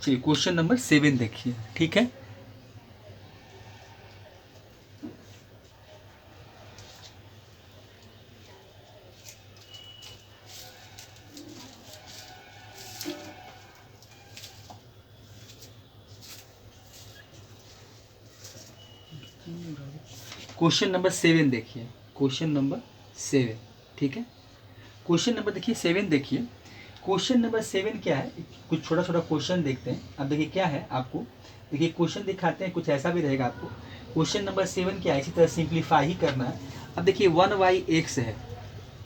चलिए question number 7 देखिए, ठीक है। क्वेश्चन नंबर 7 देखिए, क्वेश्चन नंबर 7, ठीक है। क्वेश्चन नंबर देखिए 7 देखिए। क्वेश्चन नंबर 7 क्या है, कुछ छोटा छोटा क्वेश्चन देखते हैं। अब देखिए क्या है आपको, देखिए क्वेश्चन दिखाते हैं, कुछ ऐसा भी रहेगा आपको। क्वेश्चन नंबर 7 क्या है, इसी तरह सिंप्लीफाई ही करना है। अब देखिए 1/x है,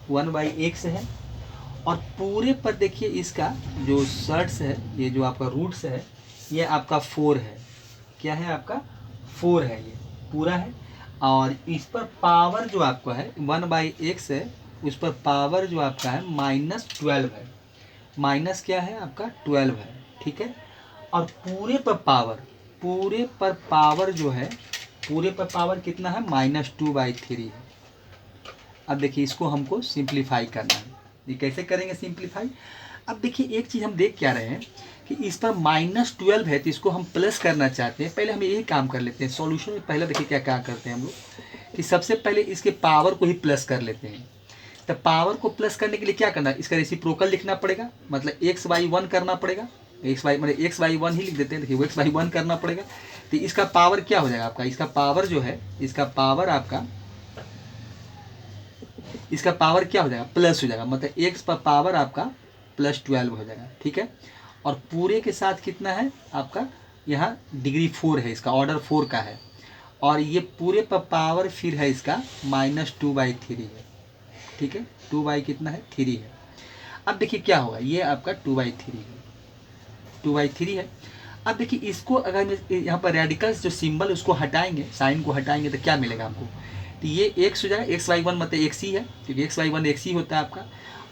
1/x है, और पूरे पर देखिए इसका जो सर्ट्स है, ये जो आपका रूट्स है, ये आपका 4 है। क्या है आपका 4 है, ये पूरा है। और इस पर पावर जो आपका है 1/x है, उस पर पावर जो आपका है -12 है। माइनस क्या है आपका 12 है, ठीक है। और पूरे पर पावर, पूरे पर पावर जो है, पूरे पर पावर कितना है -2/3 है। अब देखिए इसको हमको सिंप्लीफाई करना है। ये कैसे करेंगे सिंप्लीफाई। अब देखिए एक चीज़ हम देख क्या रहे हैं कि इस पर -12 है, तो इसको हम प्लस करना चाहते हैं। पहले हम यही काम कर लेते हैं सॉल्यूशन में। पहले देखिए क्या क्या करते हैं हम लोग कि सबसे पहले इसके पावर को ही प्लस कर लेते हैं। तो पावर को प्लस करने के लिए क्या करना है, इसका रेसिप्रोकल लिखना पड़ेगा, मतलब x/1 करना पड़ेगा। मतलब x/1 ही लिख देते हैं। देखिए वो x/1 करना पड़ेगा। तो इसका पावर क्या हो जाएगा आपका, इसका पावर जो है, इसका पावर आपका, इसका पावर क्या हो जाएगा प्लस हो जाएगा, मतलब x पर पावर आपका +12 हो जाएगा, ठीक है। और पूरे के साथ कितना है आपका, यहाँ डिग्री 4 है, इसका ऑर्डर 4 का है। और ये पूरे पर पावर फिर है इसका -2/3 है, ठीक है। 2 कितना है 3 है। अब देखिए क्या होगा, ये आपका 2/3 है, 2/3 है। अब देखिए इसको अगर मैं यहाँ पर रेडिकल्स जो सिंबल उसको हटाएंगे, साइन को हटाएंगे, तो क्या मिलेगा हमको, तो ये x हो जाएगा, x/1 मतलब x ही है, क्योंकि x/1 x ही होता है आपका।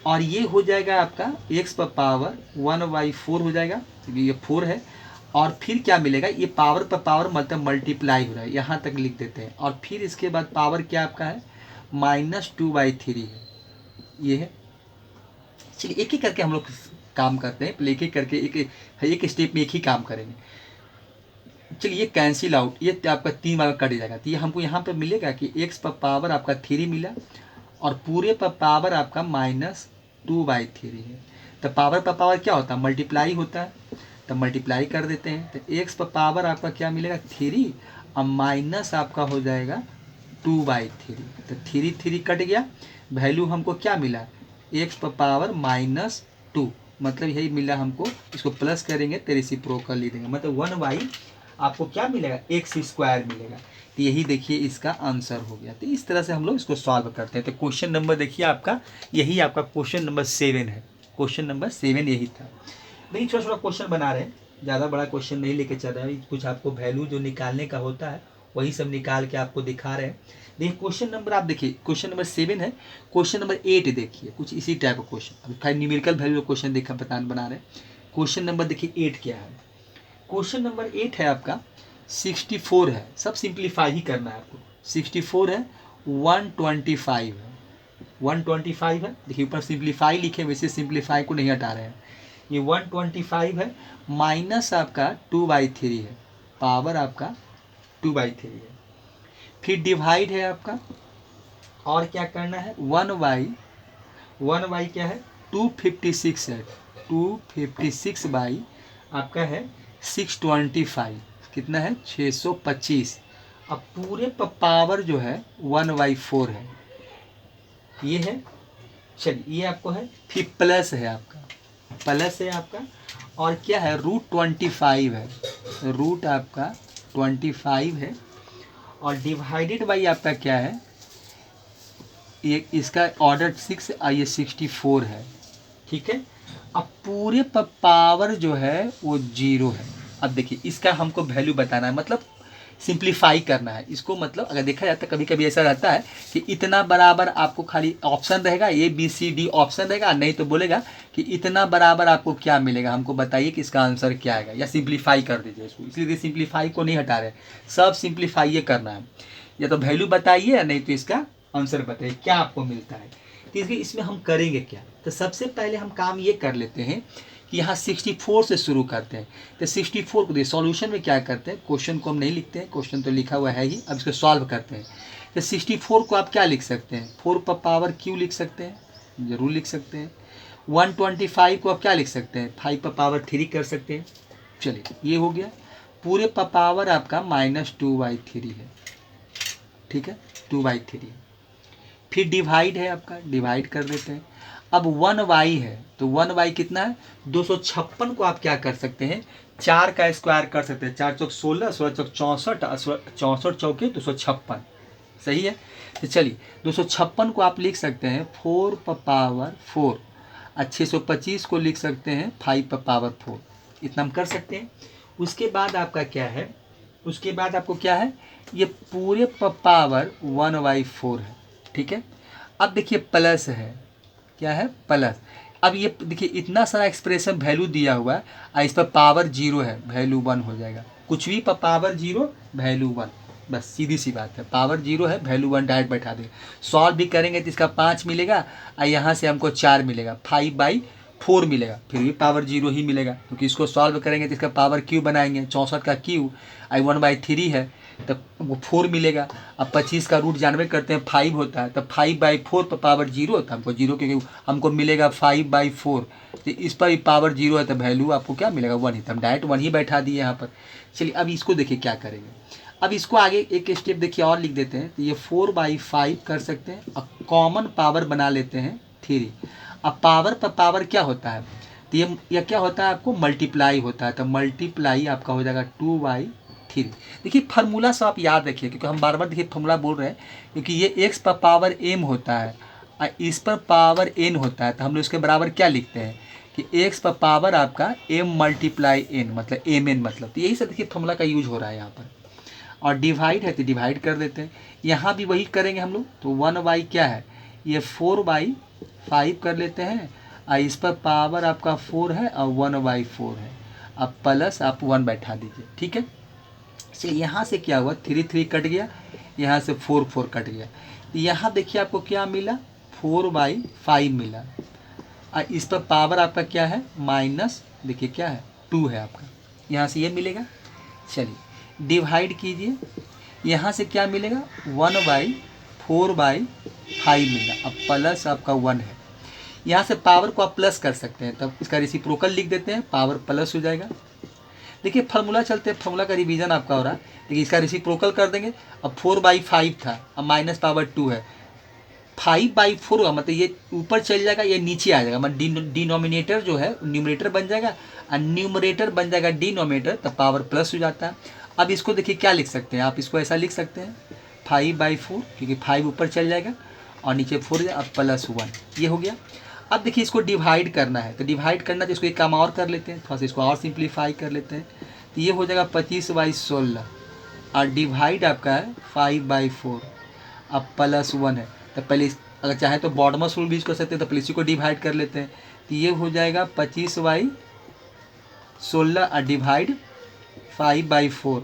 और ये हो जाएगा आपका x पर पावर 1/4 हो जाएगा, क्योंकि ये 4 है। और फिर क्या मिलेगा, ये पावर पर पावर मतलब मल्टीप्लाई हो रहा है, यहाँ तक लिख देते हैं। और फिर इसके बाद पावर क्या आपका है -2/3 है, ये है। चलिए एक ही करके हम लोग काम करते हैं, एक एक करके एक स्टेप में एक ही काम करेंगे। चलिए ये कैंसिल आउट, ये आपका 3 बार कट जाएगा। तो ये हमको यहाँ पे मिलेगा कि x पर पावर आपका 3 मिला, और पूरे पर पावर आपका -2/3 है। तो पावर पर पावर क्या होता है, मल्टीप्लाई होता है। तो मल्टीप्लाई कर देते हैं, तो x पर पावर आपका क्या मिलेगा 3, और माइनस आपका हो जाएगा 2/3। तो 3 3 कट गया, वैल्यू हमको क्या मिला, x पर पावर -2, मतलब यही मिला हमको। इसको प्लस करेंगे तो रेसिप्रोकल लिख देंगे, मतलब 1/, आपको क्या मिलेगा x² मिलेगा। तो यही देखिए इसका आंसर हो गया। तो इस तरह से हम लोग इसको सॉल्व करते हैं। तो क्वेश्चन नंबर देखिए आपका, यही आपका क्वेश्चन नंबर 7 है। क्वेश्चन नंबर 7 यही था। नहीं छोटा छोटा क्वेश्चन बना रहे हैं, ज़्यादा बड़ा क्वेश्चन नहीं लेके चल रहे हैं। कुछ आपको वैल्यू जो निकालने का होता है वही सब निकाल के आपको दिखा रहे हैं। देखिए क्वेश्चन नंबर, आप देखिए क्वेश्चन नंबर 7 है। क्वेश्चन नंबर 8 देखिए, कुछ इसी टाइप का क्वेश्चन। अभी 5 न्यूमेरिकल वैल्यू क्वेश्चन देखा बना रहे हैं। क्वेश्चन नंबर देखिए 8 क्या है। क्वेश्चन नंबर 8 है आपका 64 है, सब सिंप्लीफाई ही करना है आपको। 64 है, 125 है, 125 है। देखिए ऊपर सिंप्लीफाई लिखे, वैसे सिंप्लीफाई को नहीं हटा रहे हैं। ये 125 है, माइनस आपका 2/3 है, पावर आपका 2/3 है। फिर डिवाइड है आपका, और क्या करना है 1/1 क्या है 256 है, 256 आपका है 625, कितना है 625। अब पूरे पर पावर जो है 1/4 है, ये है। चलिए ये आपको है, फिर प्लस है आपका, प्लस है आपका, और क्या है √25 है, रूट आपका 25 है। और डिवाइडेड बाई आपका क्या है, ये इसका ऑर्डर 6, ये 64 है, ठीक है। अब पूरे पर पावर जो है वो 0 है। अब देखिए इसका हमको वैल्यू बताना है, मतलब सिंप्लीफाई करना है इसको। मतलब अगर देखा जाता है कभी कभी ऐसा रहता है कि इतना बराबर आपको खाली ऑप्शन रहेगा, ABCD ऑप्शन रहेगा, नहीं तो बोलेगा कि इतना बराबर आपको क्या मिलेगा, हमको बताइए कि इसका आंसर क्या आएगा, या सिंप्लीफाई कर दीजिए इसको। इसलिए सिंप्लीफाई को नहीं हटा रहे, सब सिंप्लीफाई करना है। या तो वैल्यू बताइए, या नहीं तो इसका आंसर बताइए क्या आपको मिलता है। तो इसमें हम करेंगे क्या, तो सबसे पहले हम काम ये कर लेते हैं कि यहाँ 64 से शुरू करते हैं। तो 64 को सॉल्यूशन में क्या करते हैं, क्वेश्चन को हम नहीं लिखते हैं, क्वेश्चन तो लिखा हुआ है ही, अब इसको सॉल्व करते हैं। तो 64 को आप क्या लिख सकते हैं, 4 पर पावर क्यू लिख सकते हैं, जरूर लिख सकते हैं। 125 को आप क्या लिख सकते हैं, 5 पर पावर 3 कर सकते हैं। चलिए ये हो गया। पूरे पर पावर आपका -2/3 है, ठीक है, 2/3। फिर डिवाइड है आपका, डिवाइड कर देते हैं। अब 1y है, तो 1y कितना है, 256 को आप क्या कर सकते हैं, 4 का स्क्वायर कर सकते हैं, 4 चौक 16, 16 चौक 64, 64 चौके 256, सही है। तो चलिए 256 को आप लिख सकते हैं 4 पर पावर 4, और 625 को लिख सकते हैं 5 पर पावर 4, इतना हम कर सकते हैं। उसके बाद आपका क्या है, उसके बाद आपको क्या है, ये पूरे पर पावर 1/4 है, ठीक है। अब देखिए प्लस है, क्या है, प्लस। अब ये देखिए इतना सारा एक्सप्रेशन वैल्यू दिया हुआ है, और इस पर पावर 0 है, वैल्यू 1 हो जाएगा। कुछ भी पर पावर 0 वैल्यू 1, बस सीधी सी बात है, पावर 0 है, वैल्यू 1 डायरेक्ट बैठा देंगे। सॉल्व भी करेंगे तो इसका 5 मिलेगा, और यहाँ से हमको 4 मिलेगा, 5/4 मिलेगा, फिर भी पावर 0 ही मिलेगा, क्योंकि इसको सॉल्व करेंगे तो इसका पावर क्यू बनाएंगे, 64 का क्यू, आई 1/3 है, तब वो 4 मिलेगा। अब 25 का रूट जानवे करते हैं 5 होता है, तब 5/4 पर पावर 0 होता है, हमको 0 क्योंकि हमको मिलेगा 5/4, तो इस पर भी पावर 0 है, तो वैल्यू आपको क्या मिलेगा, 1 ही, तो हम डायरेक्ट 1 ही बैठा दिए यहाँ पर। चलिए अब इसको देखिए क्या करेंगे, अब इसको आगे एक स्टेप देखिए और लिख देते हैं। तो ये 4/5 कर सकते हैं, और कॉमन पावर बना लेते हैं 3। अब पावर पर पावर क्या होता है, तो ये क्या होता है, आपको मल्टीप्लाई होता है, तो मल्टीप्लाई आपका हो जाएगा 2/3। देखिए फार्मूला से आप याद रखिए, क्योंकि हम बार बार देखिए फार्मूला बोल रहे हैं, क्योंकि ये x पर पावर m होता है और इस पर पावर n होता है, तो हम लोग इसके बराबर क्या लिखते हैं कि x पर पावर आपका m × n, मतलब mn, मतलब तो यही सब देखिए फार्मूला का यूज हो रहा है यहाँ पर। और डिवाइड है तो डिवाइड कर देते हैं, यहाँ भी वही करेंगे हम लोग। तो 1/, क्या है, ये 4/5 कर लेते हैं, और इस पर पावर आपका 4 है और 1/4 है, अब प्लस आप 1 बैठा दीजिए, ठीक है। चलिए यहाँ से क्या हुआ, 3 3 कट गया, यहाँ से 4 4 कट गया, तो यहाँ देखिए आपको क्या मिला, 4/5 मिला, और इस पर पावर आपका क्या है, माइनस, देखिए क्या है, 2 है आपका, यहाँ से ये मिलेगा। चलिए डिवाइड कीजिए, यहाँ से क्या मिलेगा, 1/4/5 मिला, अब प्लस आपका 1 है। यहाँ से पावर को आप प्लस कर सकते हैं, तब इसका रेसिप्रोकल लिख देते हैं, पावर प्लस हो जाएगा। देखिए फार्मूला चलते हैं, फार्मूला का रिवीजन आपका हो रहा है, देखिए इसका रेसिप्रोकल कर देंगे। अब 4/5 था, अब माइनस पावर 2 है, 5/4 होगा, मतलब ये ऊपर चल जाएगा, ये नीचे आ जाएगा, मतलब डिनोमिनेटर जो है न्यूमरेटर बन जाएगा, और न्यूमरेटर बन जाएगा डिनोमिनेटर, तब पावर प्लस हो जाता है। अब इसको देखिए क्या लिख सकते हैं, आप इसको ऐसा लिख सकते हैं 5/4, क्योंकि 5 ऊपर चल जाएगा और नीचे 4 जाएगा, अब +1, ये हो गया। अब देखिए इसको डिवाइड करना है, तो डिवाइड करना तो इसको एक काम और कर लेते हैं, थोड़ा सा इसको और सिंप्लीफाई कर लेते हैं, तो ये हो जाएगा 25/16, और डिवाइड आपका है 5/4, अब +1 है, तो पहले अगर चाहे तो बॉडमस रूल भी यूज कर सकते हैं, तो पहले इसी को डिवाइड कर लेते हैं, तो ये हो जाएगा 25/16 और डिवाइड 5/4,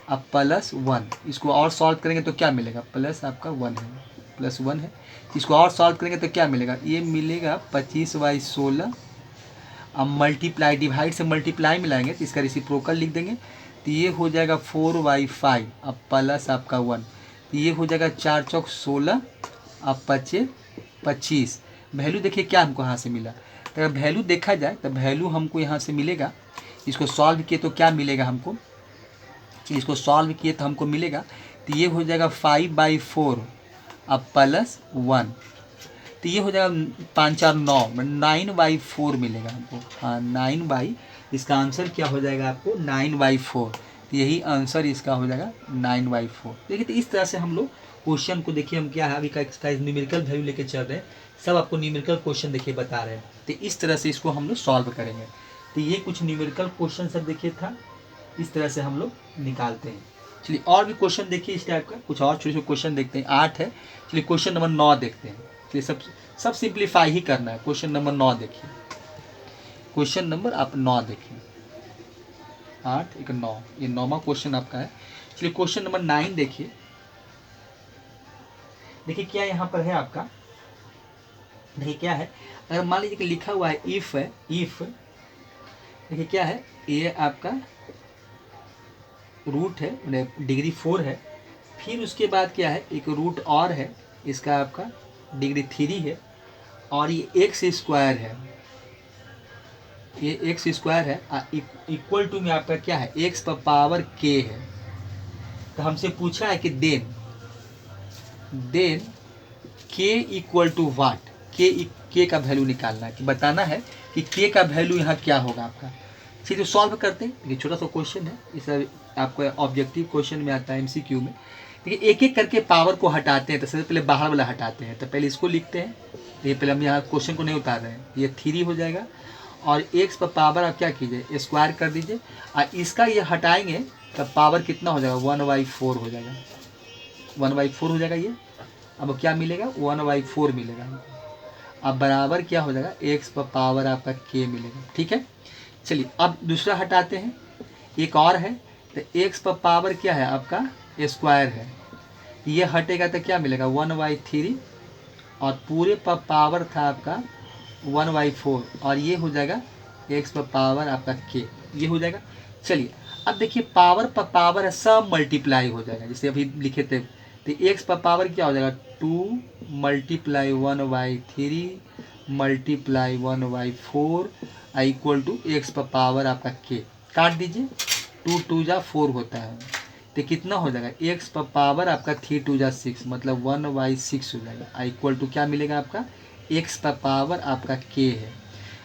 अब +1, इसको और सॉल्व करेंगे तो क्या मिलेगा, प्लस आपका 1 है, +1 है, इसको और सॉल्व करेंगे तो क्या मिलेगा, ये मिलेगा 25/16, अब मल्टीप्लाई, डिवाइड से मल्टीप्लाई मिलाएंगे तो इसका रेसिप्रोकल लिख देंगे, तो ये हो जाएगा 4/5, अब प्लस आपका 1, तो ये हो जाएगा 4 चौक 16, अब 5 25। वैल्यू देखिए क्या हमको यहाँ से मिला, तो अगर वैल्यू देखा जाए तो वैल्यू हमको यहाँ से मिलेगा, इसको सॉल्व किए तो क्या मिलेगा हमको, इसको सॉल्व किए तो हमको मिलेगा, तो ये हो जाएगा 5/4, अब +1, तो ये हो जाएगा 5 4 9, 9/4 मिलेगा हमको, हाँ 9, इसका आंसर क्या हो जाएगा आपको 9/4, तो यही आंसर इसका हो जाएगा 9/4। देखिए तो इस तरह से हम लोग क्वेश्चन को देखिए, हम क्या है अभी का न्यूमेरिकल वैल्यू लेके चल रहे हैं, सब आपको न्यूमेरिकल क्वेश्चन देखिए बता रहे हैं, तो इस तरह से इसको हम लोग सॉल्व करेंगे। तो ये कुछ न्यूमेरिकल क्वेश्चन सब देखिए था, इस तरह से हम लोग निकालते हैं। चलिए और भी क्वेश्चन देखिए इस टाइप का, कुछ और छोटे छोटे क्वेश्चन देखते हैं, 8 है। चलिए क्वेश्चन नंबर 9 देखते हैं, चलिए सब सिंप्लीफाई ही करना है। क्वेश्चन नंबर 9 देखिए, क्वेश्चन नंबर आप 9 देखिए, 8 1 9, ये 9वां क्वेश्चन आपका है। चलिए क्वेश्चन नंबर 9 देखिए, देखिए क्या यहाँ पर है आपका, देखिए क्या है, अगर मान लीजिए कि लिखा हुआ है इफ देखिए क्या है, ये आपका रूट है, डिग्री 4 है। फिर उसके बाद क्या है, एक रूट और है, इसका आपका डिग्री 3 है। और ये एक्स स्क्वायर है, ये एक्स स्क्वायर है, इक्वल टू में आपका क्या है, एक्स पर पावर के है। तो हमसे पूछा है कि देन के इक्वल टू वाट, के का वैल्यू निकालना है, कि बताना है कि के का वैल्यू यहाँ क्या होगा आपका। चलिए तो सॉल्व करते हैं। ये छोटा सा क्वेश्चन है, इस आपको ऑब्जेक्टिव क्वेश्चन में आता है एमसीक्यू में। देखिए एक एक करके पावर को हटाते हैं, तो सबसे पहले बाहर वाला हटाते हैं। तो पहले इसको लिखते हैं, ये पहले हम यहाँ क्वेश्चन को नहीं उतार रहे हैं। ये 3 हो जाएगा और एक्स पर पावर आप क्या कीजिए, स्क्वायर कर दीजिए, और इसका ये हटाएंगे तब पावर कितना हो जाएगा, 1/4 हो जाएगा, 1/4 हो जाएगा ये। अब क्या मिलेगा, 1/4 मिलेगा। अब बराबर क्या हो जाएगा, एक्स पर पावर आपका के मिलेगा। ठीक है, चलिए अब दूसरा हटाते हैं, एक और है। तो एक्स पर पावर क्या है आपका, स्क्वायर है, ये हटेगा तो क्या मिलेगा, 1/3, और पूरे पर पावर था आपका 1/4, और ये हो जाएगा एक्स पर पावर आपका के, ये हो जाएगा। चलिए अब देखिए पावर पर पावर है, सब मल्टीप्लाई हो जाएगा, जैसे अभी लिखे थे। तो एक्स पर पावर क्या हो जाएगा, 2 × 1/3 × 1/4 इक्वल टू एक्स पर पावर आपका के। काट दीजिए, 2 2 जा 4 होता है, तो कितना हो जाएगा, एक्स पर पावर आपका 3 2 जा 6, मतलब 1/6 हो जाएगा। इक्वल टू क्या मिलेगा आपका, एक्स पर पावर आपका के है।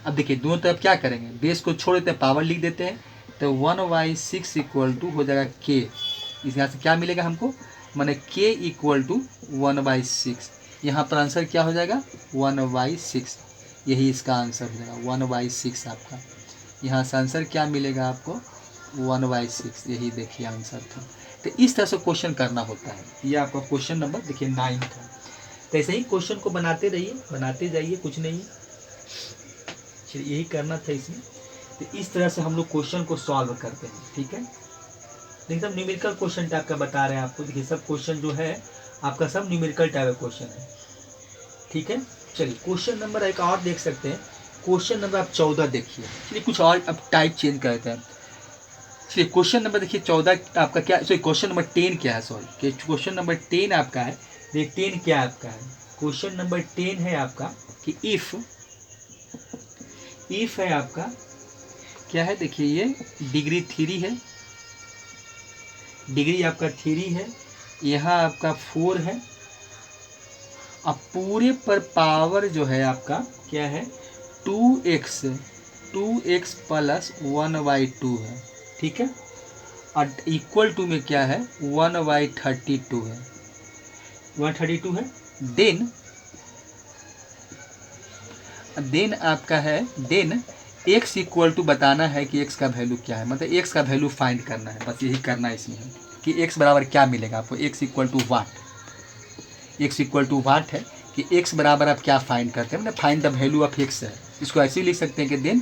अब देखिए दोनों तरफ क्या करेंगे, बेस को छोड़ देते हैं, पावर लिख देते हैं। तो 1/6 इक्वल टू हो जाएगा के। इस यहाँ से क्या मिलेगा हमको, माने के इक्वल टू 1/6। यहाँ पर आंसर क्या हो जाएगा, 1/6, यही इसका आंसर हो जाएगा 1/6 आपका। यहाँ से आंसर क्या मिलेगा आपको, 1/6, यही देखिए आंसर था। तो इस तरह से क्वेश्चन करना होता है। ये आपका क्वेश्चन नंबर देखिए 9 था। तो ऐसे ही क्वेश्चन को बनाते रहिए, बनाते जाइए, कुछ नहीं है, चलिए यही करना था इसमें। तो इस तरह से हम लोग क्वेश्चन को सॉल्व करते हैं। ठीक है, एकदम न्यूमेरिकल क्वेश्चन टाइप का बता रहे हैं आपको। देखिए सब क्वेश्चन जो है आपका सब न्यूमेरिकल टाइप का क्वेश्चन है। ठीक है, चलिए क्वेश्चन नंबर एक और देख सकते हैं, क्वेश्चन नंबर आप 14 देखिए। चलिए कुछ और अब टाइप चेंज करते हैं। चलिए क्वेश्चन नंबर देखिए 14 आपका क्या, सॉरी क्वेश्चन नंबर 10 क्या है, सॉरी क्वेश्चन नंबर 10 आपका है। देखिए 10 क्या आपका है, क्वेश्चन नंबर 10 है आपका कि इफ है आपका क्या है, देखिए ये डिग्री 3 है, डिग्री आपका 3 है, यहाँ आपका 4 है, अब पूरे पर पावर जो है आपका क्या है, 2x प्लस 1/2 है। ठीक है, और इक्वल टू में क्या है, 1/32 है, 132 है। देन आपका है, देन x इक्वल टू बताना है कि x का वैल्यू क्या है, मतलब x का वैल्यू फाइंड करना है, बस यही करना है इसमें है कि x बराबर क्या मिलेगा आपको, x equal to what, x equal to what है कि x बराबर आप क्या फाइंड करते हैं, मतलब find the value of x है। इसको ऐसे ही लिख सकते हैं कि then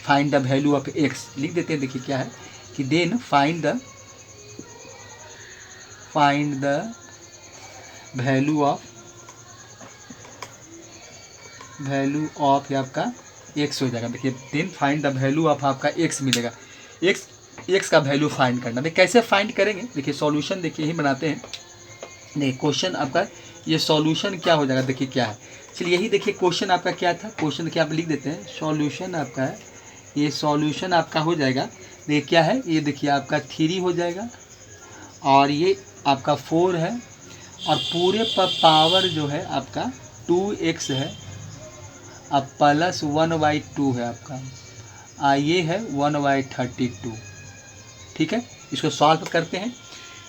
find the value of x लिख देते हैं। देखिए क्या है कि then find the value of आपका x हो जाएगा। देखिए then find the value of आपका x मिलेगा, x का वैल्यू फाइंड करना। देखिए कैसे फाइंड करेंगे, देखिए सॉल्यूशन देखिए यही बनाते हैं। देखिए क्वेश्चन आपका ये सॉल्यूशन क्या हो जाएगा, देखिए क्या है, चलिए यही देखिए क्वेश्चन आपका क्या था, क्वेश्चन क्या आप लिख देते हैं, सॉल्यूशन आपका है, ये सॉल्यूशन आपका हो जाएगा। देखिए क्या है, ये देखिए आपका 3 हो जाएगा, और ये आपका 4 है, और पूरे पर पावर जो है आपका 2x है, अब प्लस 1/2 है आपका, ये है 1/32। ठीक है, इसको सॉल्व करते हैं।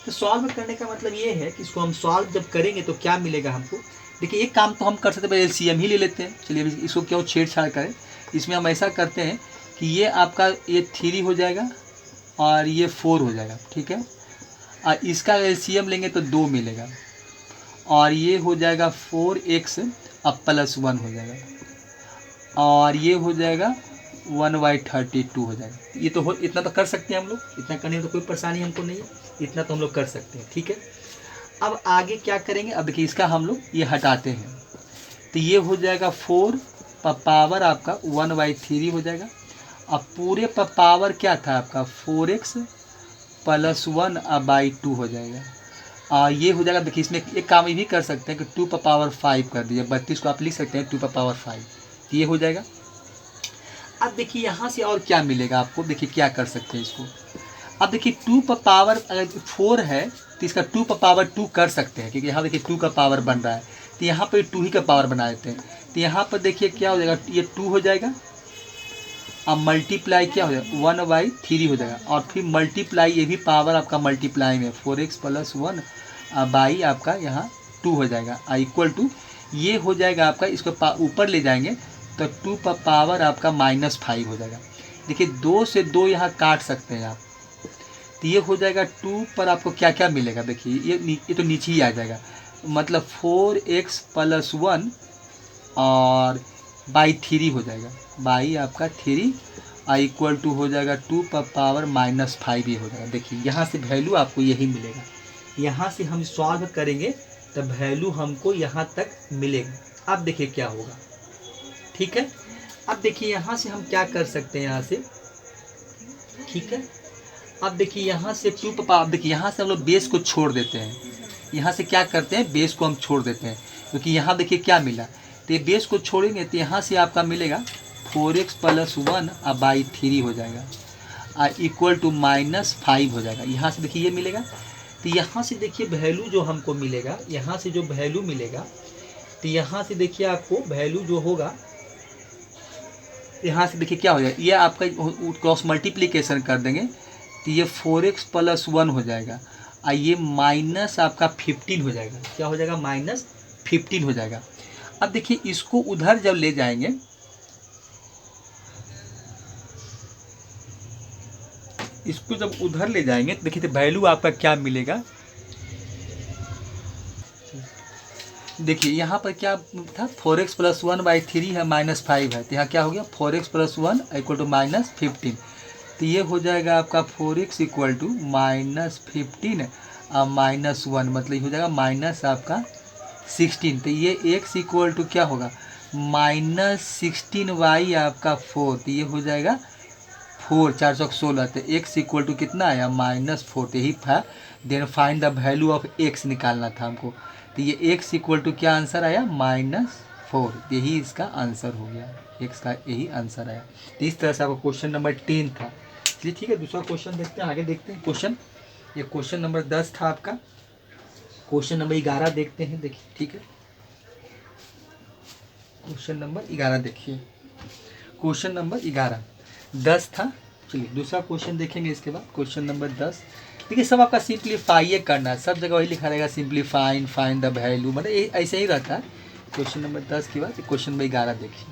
तो सॉल्व करने का मतलब ये है कि इसको हम सॉल्व जब करेंगे तो क्या मिलेगा हमको। देखिए एक काम तो हम कर सकते हैं, एलसीएम ही ले लेते हैं। चलिए इसको क्यों छेड़छाड़ करें, इसमें हम ऐसा करते हैं कि ये आपका ये 3 हो जाएगा और ये 4 हो जाएगा। ठीक है, और इसका एलसीएम लेंगे तो 2 मिलेगा, और ये हो जाएगा 4x अब प्लस 1 हो जाएगा, और ये हो जाएगा 1/32 हो जाएगा। ये तो हो, इतना तो कर सकते हैं हम लोग, इतना करने में तो कोई परेशानी हमको नहीं है, इतना तो हम लोग कर सकते हैं। ठीक है, अब आगे क्या करेंगे, अब देखिए इसका हम लोग ये हटाते हैं, तो ये हो जाएगा 4 पावर आपका 1/3 हो जाएगा, अब पूरे पर पावर क्या था आपका 4x + 1/2 हो जाएगा। ये हो जाएगा। देखिए इसमें एक काम ये भी कर सकते हैं कि 2⁵ कर दीजिए, 32 को आप लिख सकते हैं 2⁵, ये हो जाएगा। अब देखिए यहाँ से और क्या मिलेगा आपको, देखिए क्या कर सकते हैं इसको। अब देखिए 2 अगर 4 है तो इसका 2⁵2 कर सकते हैं, क्योंकि यहाँ देखिए 2 का पावर बन रहा है, तो यहाँ पर 2 ही का पावर बना देते हैं। तो यहाँ पर देखिए क्या हो जाएगा, ये 2 हो जाएगा। अब मल्टीप्लाई क्या हो जाएगा 1/3 हो जाएगा, और फिर मल्टीप्लाई ये भी पावर आपका मल्टीप्लाई में 4x + 1 आपका यहाँ 2 हो जाएगा इक्वल टू ये हो जाएगा आपका। इसको ऊपर ले जाएंगे तो 2 आपका -5 हो जाएगा। देखिए 2 से 2 यहाँ काट सकते हैं आप, तो ये हो जाएगा 2 पर आपको क्या क्या मिलेगा। देखिए ये तो नीचे ही आ जाएगा, मतलब 4x + 1 और /3 हो जाएगा, बाई आपका 3 इक्वल टू हो जाएगा 2⁻−5 ये हो जाएगा। देखिए यहाँ से वैल्यू आपको यही मिलेगा। यहाँ से हम सॉल्व करेंगे तो वैल्यू हमको यहाँ तक मिलेगा। अब देखिए क्या होगा, ठीक है। अब देखिए यहाँ से हम क्या कर सकते हैं यहाँ से, ठीक है। अब देखिए यहाँ से देखिए यहाँ से हम लोग बेस को छोड़ देते हैं, यहाँ से क्या करते हैं बेस को हम छोड़ देते हैं, क्योंकि यहाँ देखिए क्या मिला, तो ये बेस को छोड़ेंगे तो यहाँ से आपका मिलेगा 4x + 1/3 हो जाएगा इक्वल टू -5 हो जाएगा। यहाँ से देखिए ये मिलेगा, तो यहाँ से देखिए वैल्यू जो हमको मिलेगा, यहाँ से जो वैल्यू मिलेगा, तो यहाँ से देखिए आपको वैल्यू जो होगा, यहाँ से देखिए क्या हो जाएगा, ये आपका क्रॉस मल्टीप्लिकेशन कर देंगे तो ये 4x + 1 हो जाएगा और ये माइनस आपका 15 हो जाएगा। क्या हो जाएगा, -15 हो जाएगा। अब देखिए इसको उधर जब ले जाएंगे, इसको जब उधर ले जाएंगे तो देखिए तो वैल्यू आपका क्या मिलेगा। देखिए यहाँ पर क्या था 4x + 1/3 है, -5 है, तो यहाँ क्या हो गया 4x + 1 इक्वल टू -15, तो ये हो जाएगा आपका 4x इक्वल टू -15 और -1 मतलब ये हो जाएगा माइनस आपका 16। तो ये x इक्वल टू क्या होगा -16y आपका 4, तो ये हो जाएगा 4 4 16, तो x इक्वल टू कितना आया -4, तो यही था। Then find the value of x निकालना था हमको, तो ये x इक्वल टू क्या आंसर आया -4, यही इसका आंसर हो गया, x का यही आंसर आया। तो इस तरह से आपका क्वेश्चन नंबर 10 था। चलिए ठीक है, दूसरा क्वेश्चन देखते हैं, आगे देखते हैं क्वेश्चन। ये क्वेश्चन नंबर 10 था आपका। क्वेश्चन नंबर 11 देखते हैं, देखिए ठीक है। क्वेश्चन नंबर 11 देखिए, क्वेश्चन नंबर 11 10 था। चलिए दूसरा क्वेश्चन देखेंगे इसके बाद। क्वेश्चन नंबर 10 देखिए, सब आपका सिंप्लीफाई करना है, सब जगह वही लिखा रहेगा सिंप्लीफाइंग फाइंड द वैल्यू, मतलब ऐसे ही रहता है। क्वेश्चन नंबर 10 के बाद क्वेश्चन नंबर 11 देखिए।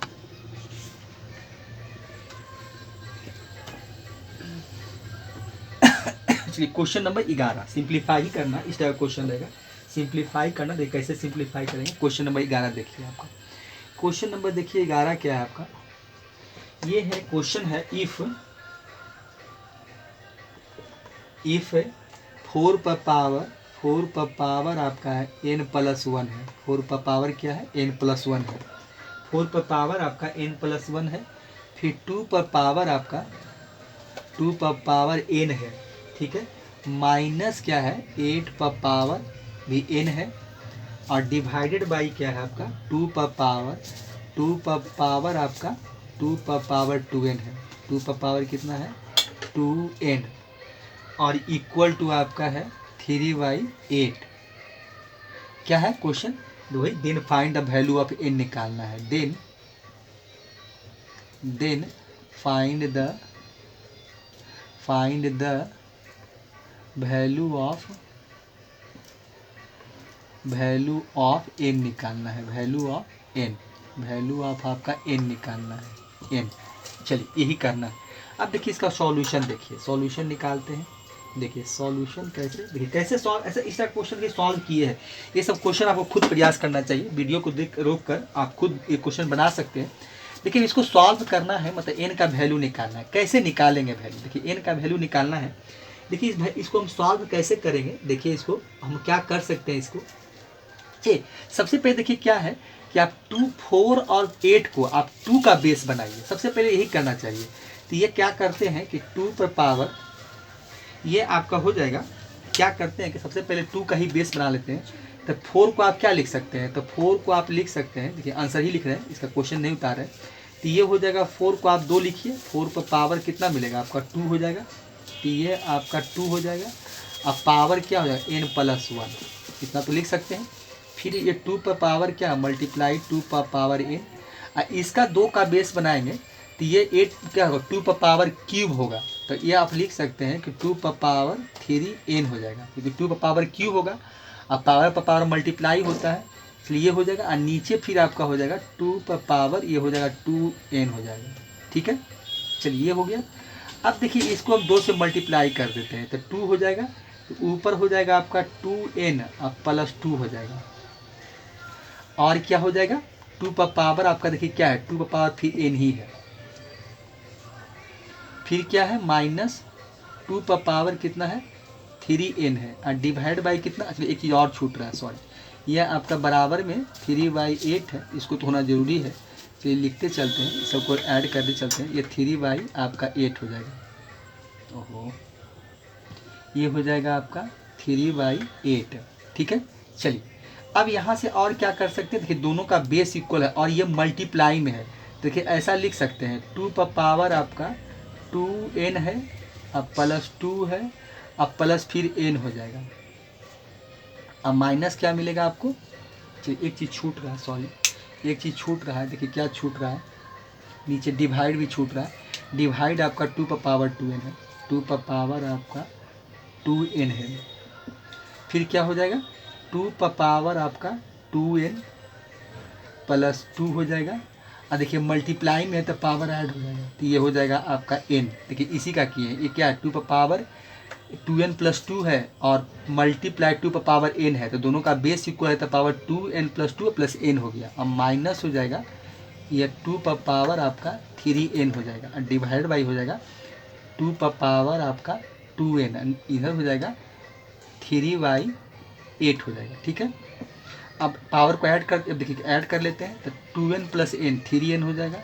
चलिए क्वेश्चन नंबर 11 सिंप्लीफाई करना, इस टाइप क्वेश्चन रहेगा, सिंप्लीफाई करना। देखिए कैसे सिंप्लीफाई करेंगे। क्वेश्चन नंबर 11 देखिए आपका। क्वेश्चन नंबर देखिए 11 क्या है आपका, ये है क्वेश्चन है इफ 4 पर पावर आपका है n+1 है, 4 पर पावर क्या है n+1 है, 4 पर पावर आपका n+1 है, फिर 2 पर पावर आपका 2 पर पावर n है, ठीक है, माइनस क्या है 8 पर पावर भी n है, और डिवाइडेड बाई क्या है आपका 2 पर पावर आपका 2 पर पावर 2n है, 2 पर पावर कितना है 2n, और इक्वल टू आपका है 3/8। क्या है क्वेश्चन, वही then find the value of n निकालना है, then find the value of n निकालना है, वैल्यू ऑफ आपका n निकालना है, n। चलिए यही करना है। अब देखिए इसका सॉल्यूशन, देखिए सॉल्यूशन निकालते हैं। देखिए सॉल्यूशन कैसे, देखिए कैसे सॉल्व, ऐसे इस टाइप क्वेश्चन के सॉल्व किए हैं। ये सब क्वेश्चन आपको खुद प्रयास करना चाहिए, वीडियो को देख रोक कर आप खुद ये क्वेश्चन बना सकते हैं। लेकिन इसको सॉल्व करना है, मतलब n का वैल्यू निकालना है। कैसे निकालेंगे वैल्यू, देखिए n का वैल्यू निकालना है। देखिए इसको हम सॉल्व कैसे करेंगे, देखिए इसको हम क्या कर सकते हैं। इसको सबसे पहले देखिए क्या है, कि आप 2, 4 और 8 को आप 2 का बेस बनाइए। सबसे पहले यही करना चाहिए। तो ये क्या करते हैं कि 2 पर पावर ये आपका हो जाएगा। क्या करते हैं कि सबसे पहले 2 का ही बेस बना लेते हैं। तो 4 को आप क्या लिख सकते हैं, तो 4 को आप लिख सकते हैं, देखिए आंसर ही लिख रहे हैं, इसका क्वेश्चन नहीं उतार रहे हैं। तो ये हो जाएगा 4 को आप 2 लिखिए, 4 पर पावर कितना मिलेगा आपका 2 हो जाएगा। तो ये आपका 2 हो जाएगा। अब पावर क्या हो जाएगा n+1, इतना तो लिख सकते हैं। फिर ये 2 पर पावर क्या मल्टीप्लाई 2 पर पावर n, इसका 2 का बेस बनाएंगे तो ये 8 क्या होगा 2 पर पावर क्यूब होगा। तो ये आप लिख सकते हैं कि 2 पर पावर 3n हो जाएगा, क्योंकि 2 पर पावर क्यूब होगा। अब पावर पर पावर मल्टीप्लाई होता है, इसलिए ये हो जाएगा। और नीचे फिर आपका हो जाएगा 2 पर पावर ये हो जाएगा 2n हो जाएगा। ठीक है, चलिए ये हो गया। अब देखिए इसको हम 2 से मल्टीप्लाई कर देते हैं तो 2 हो जाएगा। तो ऊपर हो जाएगा आपका 2n अब +2 हो जाएगा। और क्या हो जाएगा 2 पर पावर आपका देखिए क्या है 2 पर पावर फिर n ही है। फिर क्या है -2 पर पावर कितना है 3n है। और डिवाइड बाई कितना, अच्छा एक चीज़ और छूट रहा है, सॉरी, यह आपका बराबर में 3/8 है, इसको तो होना ज़रूरी है। चलिए लिखते चलते हैं, सबको ऐड करते चलते हैं। ये 3 आपका 8 हो जाएगा। ओहो, ये हो जाएगा आपका 3/8। ठीक है, चलिए अब यहाँ से और क्या कर सकते हैं, देखिए दोनों का बेस इक्वल है और ये मल्टीप्लाई में है। देखिए ऐसा लिख सकते हैं 2 पर पावर आपका 2n है, अब +2 है, अब प्लस फिर n हो जाएगा। अब माइनस क्या मिलेगा आपको, चलिए एक चीज़ छूट रहा है, सॉरी एक चीज़ छूट रहा है। देखिए क्या छूट रहा है, नीचे डिवाइड भी छूट रहा है। डिवाइड आपका 2 पर पावर 2n है, 2 पर पावर आपका 2n है। फिर क्या हो जाएगा 2 पर पावर आपका 2n +2 हो जाएगा। और देखिए मल्टीप्लाई में है तो पावर ऐड हो जाएगा, तो ये हो जाएगा आपका n। देखिए इसी का किए हैं, ये क्या है 2 पर पावर 2n+2 है और मल्टीप्लाई 2 पर पावर n है, तो दोनों का बेस इक्वल है तो पावर 2n+2 + n हो गया। अब माइनस हो जाएगा ये 2 पर पावर आपका 3n हो जाएगा और डिवाइड बाई हो जाएगा 2 पर पावर आपका 2n, इधर हो जाएगा 3/8 हो जाएगा। ठीक है, अब पावर को ऐड कर, अब देखिए ऐड कर लेते हैं तो 2n + n 3n हो जाएगा।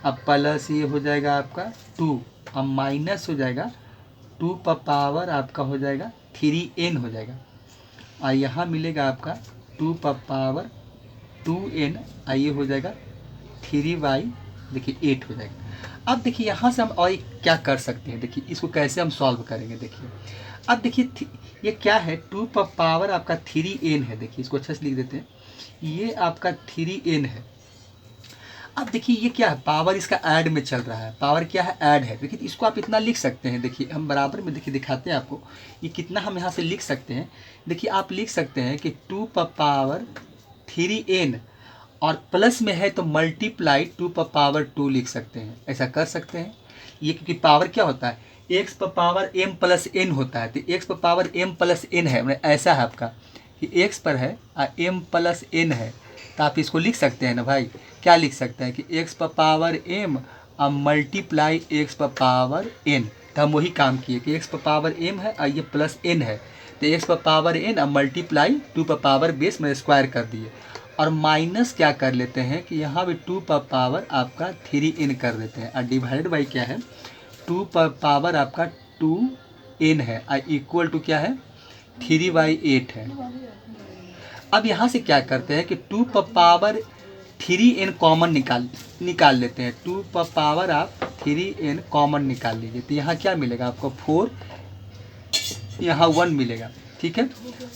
अब प्लस ये हो जाएगा आपका 2, अब माइनस हो जाएगा 2 पर पावर आपका हो जाएगा 3n हो जाएगा। और यहाँ मिलेगा आपका 2 पर पावर 2n, ये हो जाएगा 3/8 हो जाएगा। अब देखिए यहाँ से हम और क्या कर सकते हैं, देखिए इसको कैसे हम सॉल्व करेंगे। देखिए अब देखिए ये क्या है 2 पर पावर आपका 3n है। देखिए इसको अच्छे से लिख देते हैं, ये आपका 3n है। अब देखिए ये क्या है पावर इसका ऐड में चल रहा है, पावर क्या है ऐड है। देखिए इसको आप इतना लिख सकते हैं, देखिए हम बराबर में देखिए दिखाते हैं आपको ये कितना हम यहाँ से लिख सकते हैं। देखिए आप लिख सकते हैं कि 2 पर पावर 3n और प्लस में है तो मल्टीप्लाई 2 पर पावर 2 लिख सकते हैं, ऐसा कर सकते हैं। ये क्योंकि पावर क्या होता है x पर पावर m + n होता है, तो x पर पावर m + n है, मतलब ऐसा है आपका कि x पर है और m + n है, तो आप इसको लिख सकते हैं ना भाई। क्या लिख सकते हैं कि x पर पावर m और मल्टीप्लाई x पर पावर n। तो हम वही काम किए कि x पर पावर m है और ये प्लस n है, तो x पर पावर n और मल्टीप्लाई 2 पर पावर बेस में स्क्वायर कर दिए। और माइनस क्या कर लेते हैं कि यहाँ भी 2 पर पावर आपका 3n कर देते हैं और डिवाइड बाई क्या है 2 पर पावर आपका 2n है और इक्वल टू क्या है 3/8 है। अब यहाँ से क्या करते हैं कि 2 पर पावर 3n कॉमन निकाल लेते हैं। 2 पर पावर आप 3n कॉमन निकाल लीजिए, तो यहाँ क्या मिलेगा आपको 4, यहाँ 1 मिलेगा। ठीक है,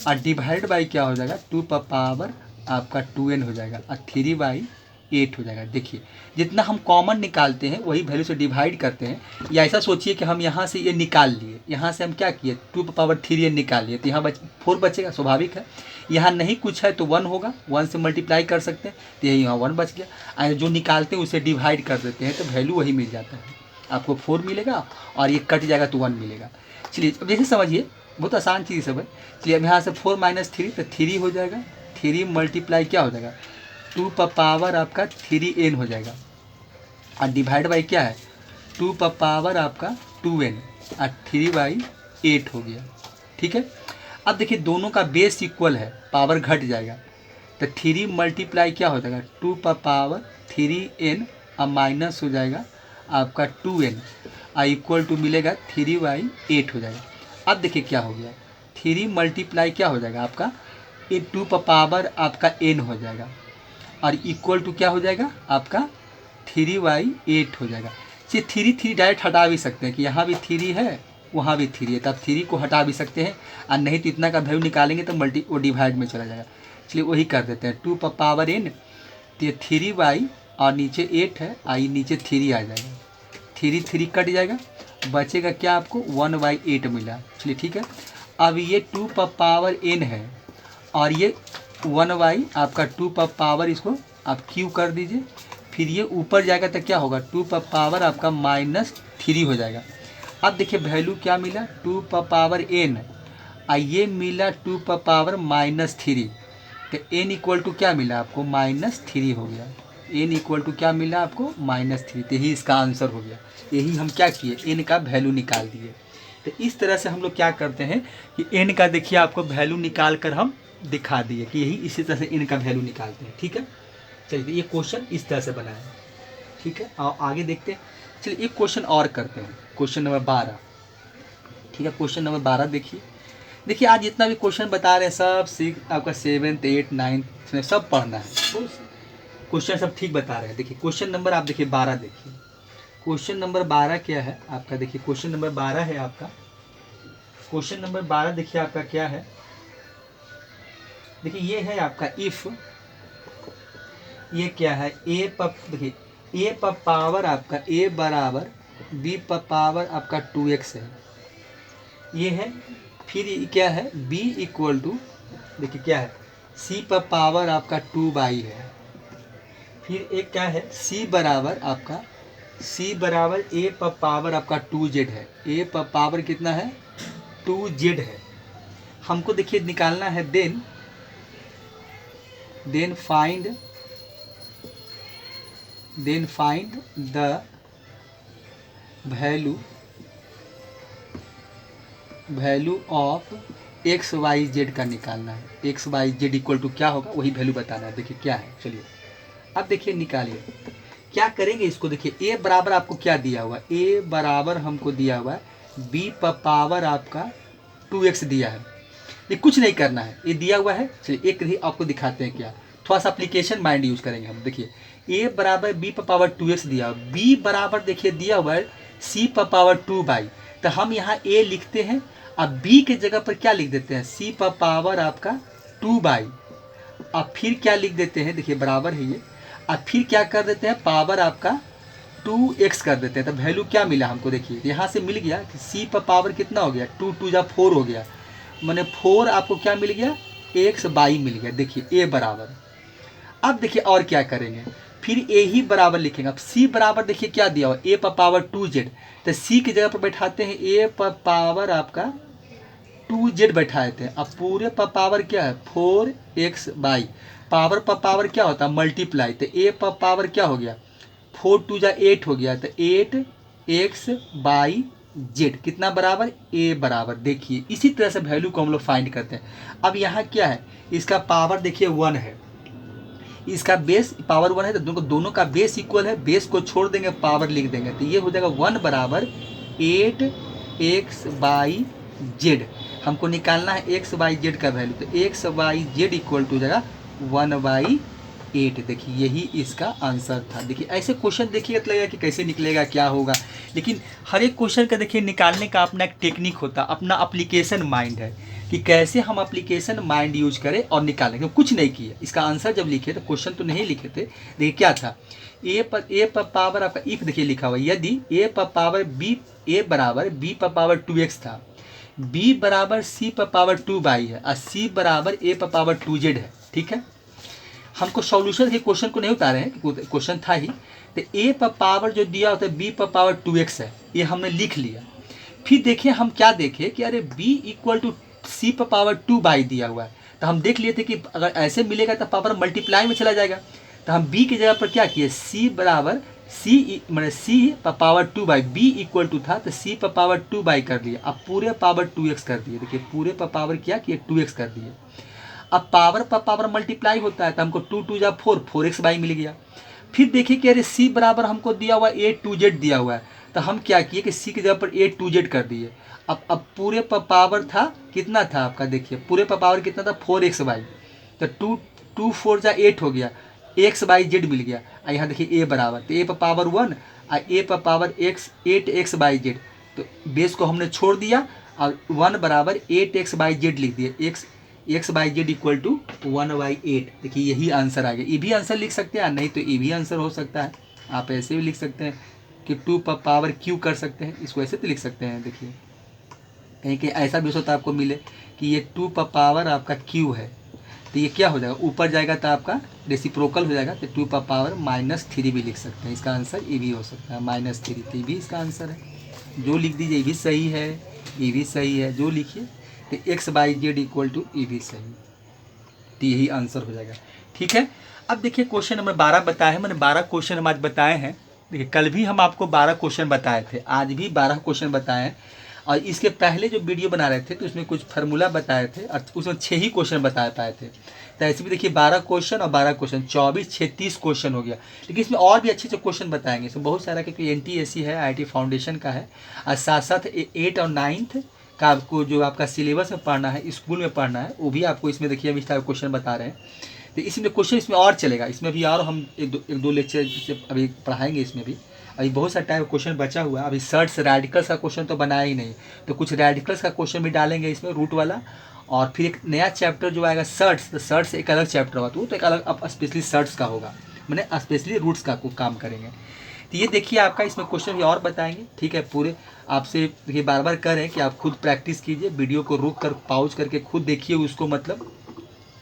और डिवाइड बाई क्या हो जाएगा 2 पर पावर आपका 2n हो जाएगा और 3/8 हो जाएगा। देखिए जितना हम कॉमन निकालते हैं वही वैल्यू से डिवाइड करते हैं, या ऐसा सोचिए कि हम यहाँ से ये निकाल लिए, यहाँ से हम क्या किए 2 पर पावर 3n निकाल लिए, तो यहाँ 4 बचेगा, स्वाभाविक है। यहाँ नहीं कुछ है तो 1 होगा, 1 से मल्टीप्लाई कर सकते हैं, तो यही यहाँ 1 बच गया। जो निकालते हैं उसे डिवाइड कर देते हैं तो वैल्यू वही मिल जाता है, आपको 4 मिलेगा और ये कट जाएगा तो 1 मिलेगा। चलिए अब जैसे समझिए, बहुत आसान चीज़ सब है। चलिए अब यहाँ से 4 - 3 तो 3 हो जाएगा, 3 मल्टीप्लाई क्या हो जाएगा 2 पर पावर आपका 3n हो जाएगा और डिवाइड बाई क्या है 2 पर पावर आपका 2n और 3/8 हो गया। ठीक है, अब देखिए दोनों का बेस इक्वल है, पावर घट जाएगा तो 3 मल्टीप्लाई क्या हो जाएगा 2 पर पावर 3n और माइनस हो जाएगा आपका 2n इक्वल टू मिलेगा 3/8 हो जाएगा। अब देखिए क्या हो गया 3 मल्टीप्लाई क्या हो जाएगा आपका 2 पर पावर आपका n हो जाएगा और इक्वल टू क्या हो जाएगा आपका 3/8 हो जाएगा। चलिए 3 डायरेक्ट हटा भी सकते हैं कि यहाँ भी 3 है वहाँ भी 3 है, तब 3 को हटा भी सकते हैं और नहीं तो इतना का वैल्यू निकालेंगे तो वो डिवाइड में चला जाएगा। चलिए वही कर देते हैं 2 पर पावर n तो ये 3 और नीचे 8 है आई नीचे 3 आ जाएगा, 3 कट जाएगा बचेगा क्या आपको 1/8 मिला। चलिए ठीक है। अब ये 2 पर पावर n है और ये 1 आपका 2 पर पावर इसको आप क्यू कर दीजिए, फिर ये ऊपर जाएगा तो क्या होगा 2 पर पावर आपका -3 हो जाएगा। अब देखिए वैल्यू क्या मिला 2 पर पावर n और ये मिला 2 पर पावर -3 तो n इक्वल टू क्या मिला आपको -3 हो गया। n इक्वल टू क्या मिला आपको -3 तो यही इसका आंसर हो गया। यही हम क्या किए n का वैल्यू निकाल दिए। तो इस तरह से हम लोग क्या करते हैं कि n का देखिए आपको वैल्यू निकाल कर हम दिखा दिए कि यही इसी तरह से n का वैल्यू निकालते हैं। ठीक है। चलिए ये क्वेश्चन इस तरह से बना है। ठीक है और आगे देखते हैं। चलिए एक क्वेश्चन और करते हैं, क्वेश्चन नंबर 12। ठीक है क्वेश्चन नंबर 12 देखिए आज जितना भी क्वेश्चन बता रहे हैं सब आपका 7th 8th 9th में सब पढ़ना है, तो क्वेश्चन सब ठीक बता रहे हैं। देखिए क्वेश्चन नंबर आप देखिए 12 देखिए क्वेश्चन नंबर 12 क्या है आपका। देखिए क्वेश्चन नंबर 12 है आपका, क्वेश्चन नंबर 12 देखिए आपका क्या है। देखिए ये है आपका इफ ये क्या है a पर देखिए a पर पावर आपका a बराबर b पर पावर आपका 2x है ये है। फिर क्या है b इक्वल टू देखिए क्या है c पर पावर आपका 2/, है। फिर एक क्या है c बराबर आपका c बराबर a पर पावर आपका 2z है। a पर पावर कितना है 2z है। हमको देखिए निकालना है then find the value of X Y Z का निकालना है। X Y Z equal to क्या होगा वही वैल्यू बताना है। देखिए क्या है चलिए अब देखिए निकालिए क्या करेंगे इसको। देखिए a बराबर आपको क्या दिया हुआ है a बराबर हमको दिया हुआ है b पर पावर आपका 2x दिया है। ये कुछ नहीं करना है ये दिया हुआ है। चलिए एक ही आपको दिखाते हैं क्या थोड़ा सा एप्लीकेशन माइंड यूज करेंगे हम। देखिए a बराबर b पर पावर 2x दिया हुआ b बराबर देखिए दिया हुआ है c पर पावर 2/, तो हम यहाँ a लिखते हैं अब b के जगह पर क्या लिख देते हैं c पर पावर आपका 2/। अब फिर क्या लिख देते हैं देखिए बराबर है ये। अब फिर क्या कर देते हैं पावर आपका 2x कर देते हैं। तो वैल्यू क्या मिला हमको देखिए यहाँ से मिल गया कि c पर पावर कितना हो गया 2 2 4 हो गया मैंने 4 आपको क्या मिल गया x/, मिल गया। देखिए a बराबर। अब देखिए और क्या करेंगे फिर a ही बराबर लिखेंगे। अब c बराबर देखिए क्या दिया हुआ a पर पावर 2z तो c की जगह पर बैठाते हैं a पर पावर आपका 2z बैठाए थे। अब पूरे पर पावर क्या है 4x/, पावर पर पावर क्या होता है मल्टीप्लाई तो a पर पावर क्या हो गया 4 2 8 हो गया तो 8x/z कितना बराबर a बराबर। देखिए इसी तरह से वैल्यू को हम लोग फाइंड करते हैं। अब यहाँ क्या है इसका पावर देखिए 1 है इसका बेस पावर 1 है तो दोनों का बेस इक्वल है। बेस को छोड़ देंगे पावर लिख देंगे तो ये हो जाएगा 1 बराबर 8x/z। हमको निकालना है x/z का वैल्यू तो x/z इक्वल टू जाएगा 1/8। देखिए यही इसका आंसर था। देखिए ऐसे क्वेश्चन देखिए लगेगा कि कैसे निकलेगा क्या होगा, लेकिन हर एक क्वेश्चन का देखिए निकालने का अपना एक टेक्निक होता है, अपना एप्लीकेशन माइंड है कि कैसे हम एप्लीकेशन माइंड यूज करें और निकालें। क्योंकि कुछ नहीं किया इसका आंसर जब लिखे तो क्वेश्चन तो नहीं लिखे थे। देखिए क्या था ए पर पावर आपका इफ देखिए लिखा हुआ यदि a पर पावर b a बराबर b पर पावर 2x था b बराबर c पर पावर 2/, है और c बराबर a पर पावर 2z है। ठीक है हमको सॉल्यूशन के क्वेश्चन को नहीं उतारे हैं क्वेश्चन था ही तो a पर पावर जो दिया होता है b पर पावर 2x है ये हमने लिख लिया। फिर देखिए हम क्या देखें कि अरे b इक्वल टू c पर पावर 2/, दिया हुआ है तो हम देख लिए थे कि अगर ऐसे मिलेगा तो पावर मल्टीप्लाई में चला जाएगा। तो हम b की जगह पर क्या किए c बराबर c पर पावर 2/, b इक्वल टू था तो c पर पावर 2/, कर दिए। अब पूरे पावर 2x कर दिए। देखिए पूरे पर पावर क्या किए 2x कर दिए। अब पावर पर पावर मल्टीप्लाई होता है तो हमको 2 2 जा 4, 4x मिल गया। फिर देखिए कि अरे सी बराबर हमको दिया हुआ है A2Z दिया हुआ है, तो हम क्या किए कि सी की जगह पर A2Z कर दिए। अब पूरे पर पावर था कितना था आपका, देखिए पूरे पर पावर कितना था 4xy, तो 2 2 4 जा 8 हो गया, XYZ मिल गया। और यहाँ देखिए ए बराबर, तो ए पर पावर 1 और ए पर पावर x 8xyz, तो बेस को हमने छोड़ दिया और 1 बराबर 8xyz लिख दिया, xyz इक्वल टू 1/8। देखिए यही आंसर आ गया। ये भी आंसर लिख सकते हैं, नहीं तो ये भी आंसर हो सकता है। आप ऐसे भी लिख सकते हैं कि 2 पर पावर q कर सकते हैं, इसको ऐसे तो लिख सकते हैं। देखिए कहीं कहीं ऐसा भी हो सकता है आपको मिले कि ये 2 पर पावर आपका q है, तो ये क्या हो जाएगा, ऊपर जाएगा तो आपका रेसिप्रोकल हो जाएगा, तो 2 पर पावर -3 भी लिख सकते हैं। इसका आंसर ये भी हो सकता है -3, तो ये भी इसका आंसर है। जो लिख दीजिए ये भी सही है, ये भी सही है, जो लिखिए तो XYZ इक्वल टू ये भी सही, तो यही आंसर हो जाएगा। ठीक है, अब देखिए क्वेश्चन नंबर 12 बताया है, मैंने 12 क्वेश्चन हम आज बताए हैं। देखिए कल भी हम आपको 12 क्वेश्चन बताए थे, आज भी 12 क्वेश्चन बताए हैं। और इसके पहले जो वीडियो बना रहे थे तो उसमें कुछ फार्मूला बताए थे और उसमें 6 ही क्वेश्चन बता पाए थे। तो ऐसे भी देखिए 12 क्वेश्चन और 12 क्वेश्चन 24 6 30 क्वेश्चन हो गया। लेकिन इसमें और भी अच्छे क्वेश्चन बताएंगे, इसमें बहुत सारा, क्योंकि NTSC है, IIT फाउंडेशन का है, और साथ साथ 8 और 9th का आपको जो आपका सिलेबस में पढ़ना है, स्कूल में पढ़ना है, वो भी आपको इसमें देखिए हम इस टाइप क्वेश्चन बता रहे हैं। तो इसमें क्वेश्चन इसमें और चलेगा, इसमें भी और हम एक दो लेक्चर अभी पढ़ाएंगे। इसमें भी अभी बहुत सारा टाइप क्वेश्चन बचा हुआ है। अभी सर्ट्स रेडिकल्स का क्वेश्चन तो बनाया ही नहीं, तो कुछ रेडिकल्स का क्वेश्चन भी डालेंगे इसमें, रूट वाला। और फिर एक नया चैप्टर जो आएगा सर्ट्स, तो सर्ट्स एक अलग चैप्टर होगा, तो एक अलग अब स्पेशली सर्ट्स का होगा, मैंने स्पेशली रूट्स का काम करेंगे। तो ये देखिए आपका इसमें क्वेश्चन भी और बताएंगे। ठीक है, पूरे आपसे देखिए बार बार कर रहे हैं कि आप खुद प्रैक्टिस कीजिए, वीडियो को रोक कर पॉज करके खुद देखिए उसको, मतलब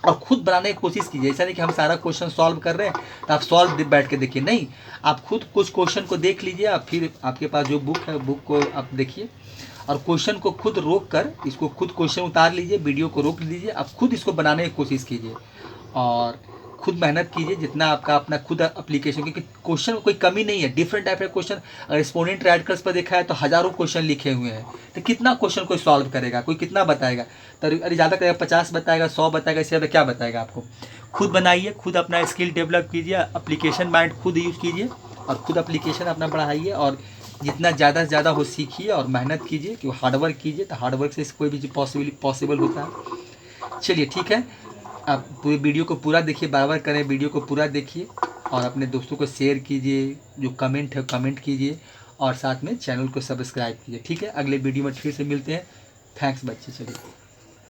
और खुद बनाने की कोशिश कीजिए। ऐसा नहीं कि हम सारा क्वेश्चन सॉल्व कर रहे हैं तो आप सॉल्व बैठ के देखिए, नहीं, आप खुद कुछ क्वेश्चन को देख लीजिए, और फिर आपके पास जो बुक है बुक को आप देखिए और क्वेश्चन को खुद रोक कर इसको खुद क्वेश्चन उतार लीजिए, वीडियो को रोक लीजिए, आप खुद इसको बनाने की कोशिश कीजिए और खुद मेहनत कीजिए जितना आपका अपना खुद एप्लीकेशन, क्योंकि क्वेश्चन में कोई कमी नहीं है, डिफरेंट टाइप के क्वेश्चन। अगर एक्सपोनेंट रेडिकल्स पर देखा है तो हज़ारों क्वेश्चन लिखे हुए हैं, तो कितना क्वेश्चन कोई सॉल्व करेगा, कोई कितना बताएगा, तो अरे ज़्यादा करेगा 50 बताएगा, 100 बताएगा, इससे ज़्यादा क्या बताएगा आपको। खुद बनाइए, खुद अपना स्किल डेवलप कीजिए, एप्लीकेशन माइंड खुद यूज़ कीजिए और खुद एप्लीकेशन अपना बढ़ाइए, और जितना ज़्यादा से ज़्यादा हो सीखिए और मेहनत कीजिए, कि हार्डवर्क कीजिए, तो हार्डवर्क से कोई भी चीज़ पॉसिबल होता है। चलिए ठीक है, आप पूरे वीडियो को पूरा देखिए, बार बार करें, वीडियो को पूरा देखिए और अपने दोस्तों को शेयर कीजिए, जो कमेंट है कमेंट कीजिए, और साथ में चैनल को सब्सक्राइब कीजिए। ठीक है, अगले वीडियो में फिर से मिलते हैं। थैंक्स बच्चे, चलिए।